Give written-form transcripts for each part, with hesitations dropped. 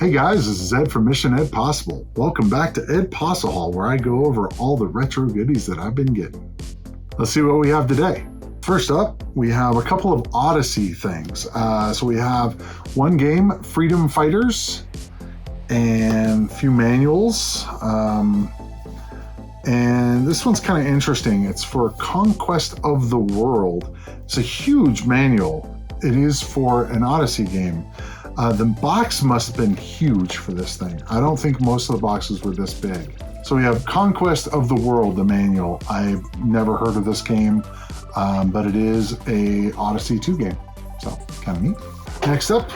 Hey guys, this is Ed from Mission Ed Possible. Welcome back to EdPossiHAUL, where I go over all the retro goodies that I've been getting. Let's see what we have today. First up, we have a couple of Odyssey things. So we have one game, Freedom Fighters, and a few manuals. And this one's kind of interesting. It's for Conquest of the World. It's a huge manual. It is for an Odyssey game. The box must have been huge for this thing. I don't think most of the boxes were this big. So we have Conquest of the World, the manual. I've never heard of this game, but it is a Odyssey 2 game. So kind of neat. Next up,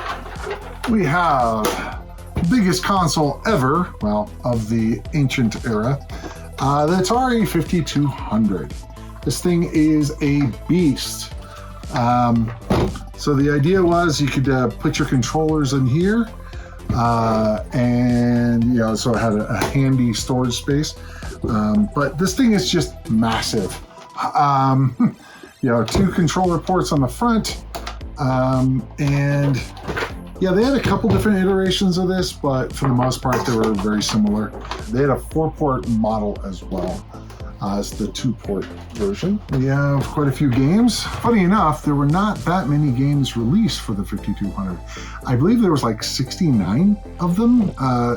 we have the biggest console ever, well, of the ancient era, the Atari 5200. This thing is a beast. So the idea was you could put your controllers in here, and so it had a handy storage space. But this thing is just massive. 2 controller ports on the front, and they had a couple different iterations of this, but for the most part they were very similar. They had a 4-port model as well. It's the 2-port version. We have quite a few games. Funny enough, there were not that many games released for the 5200. I believe there was like 69 of them.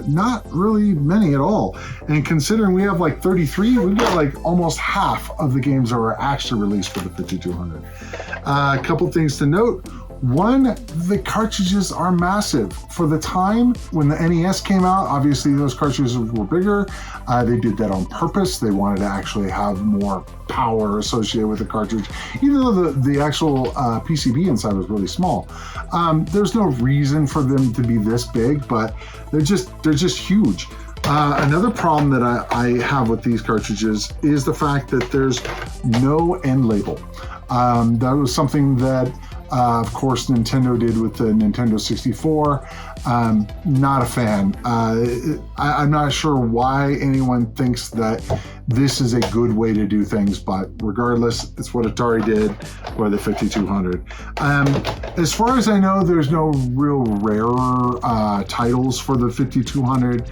Not really many at all. And considering we have like 33, we've got like almost half of the games that were actually released for the 5200. A couple things to note. One, the cartridges are massive. For the time when the NES came out, obviously those cartridges were bigger. They did that on purpose. They wanted to actually have more power associated with the cartridge, even though the actual PCB inside was really small. There's no reason for them to be this big, but they're just huge. Another problem that I have with these cartridges is the fact that there's no end label. That was something that of course, Nintendo did with the Nintendo 64. Not a fan. I'm not sure why anyone thinks that this is a good way to do things, but regardless, it's what Atari did for the 5200. As far as I know, there's no real rare titles for the 5200.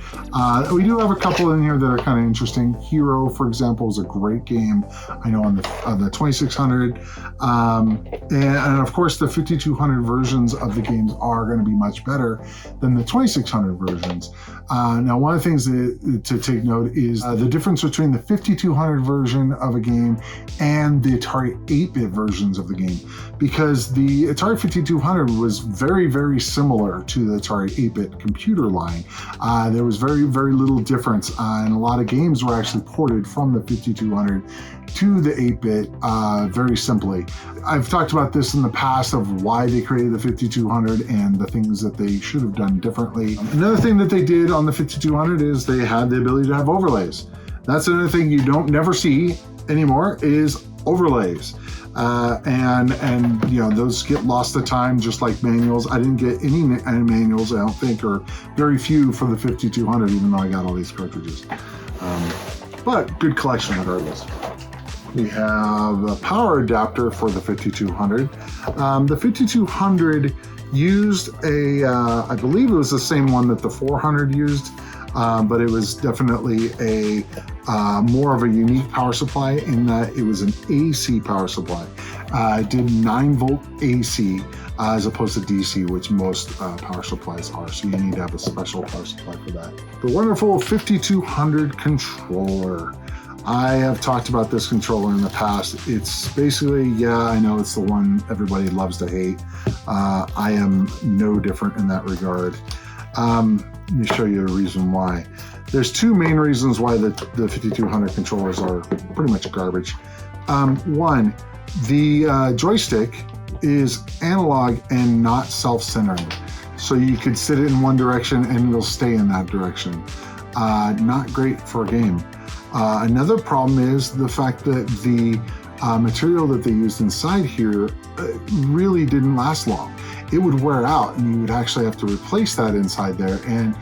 We do have a couple in here that are kind of interesting. Hero, for example, is a great game. I know on the 2600. And of course, the 5200 versions of the games are going to be much better than the 2600 versions. Now, one of the things to take note is the difference between the 5200 version of a game and the Atari 8-bit versions of the game, because the Atari 5200 was very, very similar to the Atari 8-bit computer line. There was very, very little difference, and a lot of games were actually ported from the 5200 to the 8-bit very simply. I've talked about this in the past of why they created the 5200 and the things that they should have done differently. Another thing that they did on the 5200 is they had the ability to have overlays. That's another thing you don't never see anymore is overlays. And those get lost to time just like manuals. I didn't get any manuals, I don't think, or very few for the 5200, even though I got all these cartridges. But good collection regardless. We have a power adapter for the 5200. The 5200 used I believe it was the same one that the 400 used, but it was definitely a more of a unique power supply in that it was an AC power supply. It did 9-volt AC as opposed to DC, which most power supplies are. So you need to have a special power supply for that. The wonderful 5200 controller. I have talked about this controller in the past. It's basically, I know it's the one everybody loves to hate. I am no different in that regard. Let me show you a reason why. There's 2 main reasons why the 5200 controllers are pretty much garbage. One, the joystick is analog and not self-centered. So you could sit it in one direction and it'll stay in that direction. Not great for a game. Another problem is the fact that the material that they used inside here really didn't last long. It would wear out and you would actually have to replace that inside there. And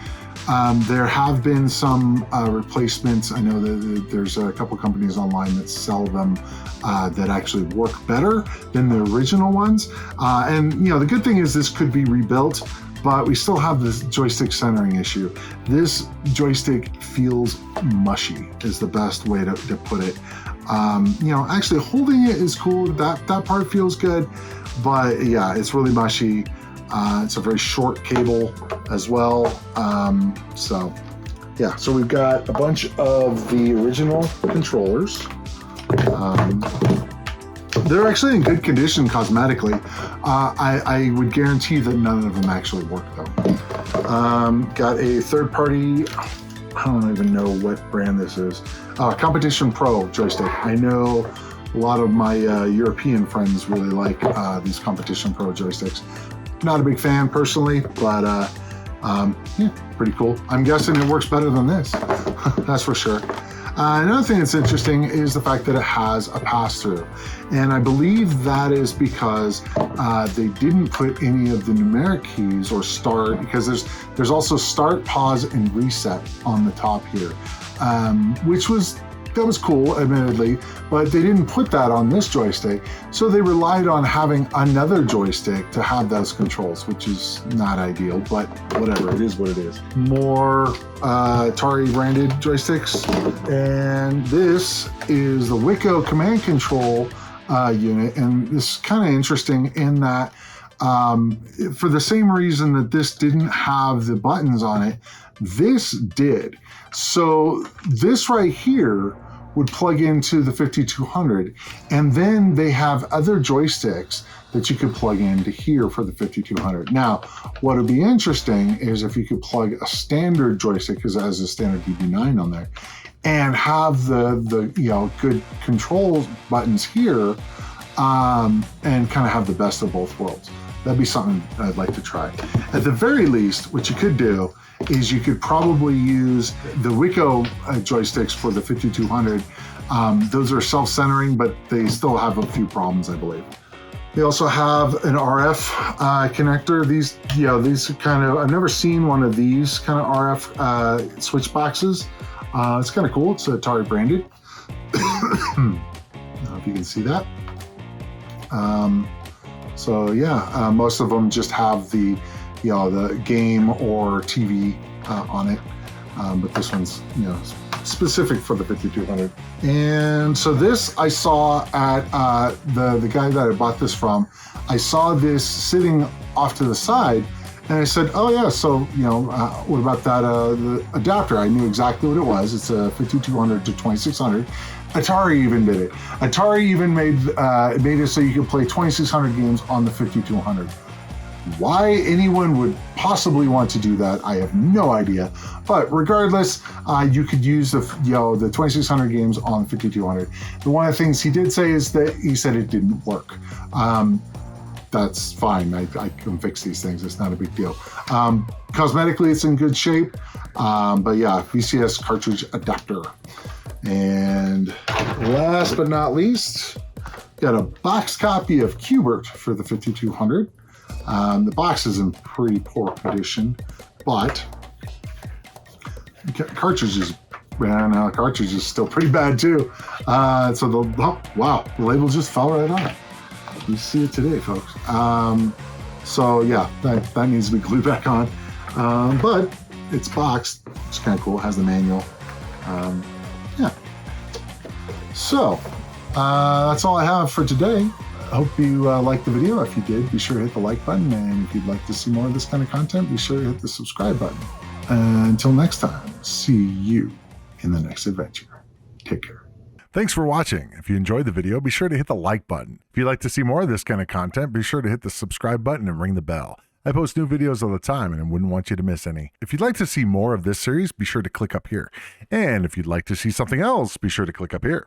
there have been some replacements. I know that there's a couple companies online that sell them that actually work better than the original ones. And the good thing is this could be rebuilt. but we still have this joystick centering issue. This joystick feels mushy is the best way to put it. You know, actually holding it is cool. That part feels good, but yeah, it's really mushy. It's a very short cable as well. So yeah, so we've got a bunch of the original controllers. They're actually in good condition cosmetically. I would guarantee that none of them actually work though. Got a third party, I don't even know what brand this is. Competition Pro joystick. I know a lot of my European friends really like these Competition Pro joysticks. Not a big fan personally, but yeah, pretty cool. I'm guessing it works better than this, that's for sure. Another thing that's interesting is the fact that it has a pass-through. And I believe that is because they didn't put any of the numeric keys or start, because there's also start, pause, and reset on the top here, which was cool, admittedly, but they didn't put that on this joystick. So they relied on having another joystick to have those controls, which is not ideal, but whatever, it is what it is. More Atari branded joysticks. And this is the Wiko command control unit. And this is kind of interesting in that for the same reason that this didn't have the buttons on it, this did. So this right here would plug into the 5200, and then they have other joysticks that you could plug into here for the 5200. Now, what would be interesting is if you could plug a standard joystick, because it has a standard DB9 on there, and have the you know, good control buttons here, and kind of have the best of both worlds. That'd be something I'd like to try. At the very least, what you could do is you could probably use the Wiko joysticks for the 5200. Those are self-centering, but they still have a few problems, I believe. They also have an RF connector. These, you know, these are kind of, I've never seen one of these kind of RF switch boxes. It's kind of cool. It's Atari branded. I don't know if you can see that. So yeah, most of them just have the, you know, the game or TV on it, but this one's, you know, specific for the 5200. And so this I saw at the guy that I bought this from. I saw this sitting off to the side, and I said, "Oh yeah, so you know, what about that the adapter?" I knew exactly what it was. It's a 5200 to 2600. Atari even did it. Atari even made it so you could play 2600 games on the 5200. Why anyone would possibly want to do that, I have no idea. But regardless, you could use the 2600 games on 5200. And one of the things he did say is that he said it didn't work. That's fine. I can fix these things. It's not a big deal. Cosmetically, it's in good shape. But yeah, VCS cartridge adapter. And last but not least, got a box copy of Q*bert for the 5200. The box is in pretty poor condition, but cartridge is still pretty bad too. Wow, the label just fell right off. You see it today, folks. So yeah, that needs to be glued back on. But it's boxed, which is kind of cool. It has the manual. Yeah. So that's all I have for today. I hope you liked the video. If you did, be sure to hit the like button. And if you'd like to see more of this kind of content, be sure to hit the subscribe button. Until next time, see you in the next adventure. Take care. Thanks for watching. If you enjoyed the video, be sure to hit the like button. If you'd like to see more of this kind of content, be sure to hit the subscribe button and ring the bell. I post new videos all the time and I wouldn't want you to miss any. If you'd like to see more of this series, be sure to click up here. And if you'd like to see something else, be sure to click up here.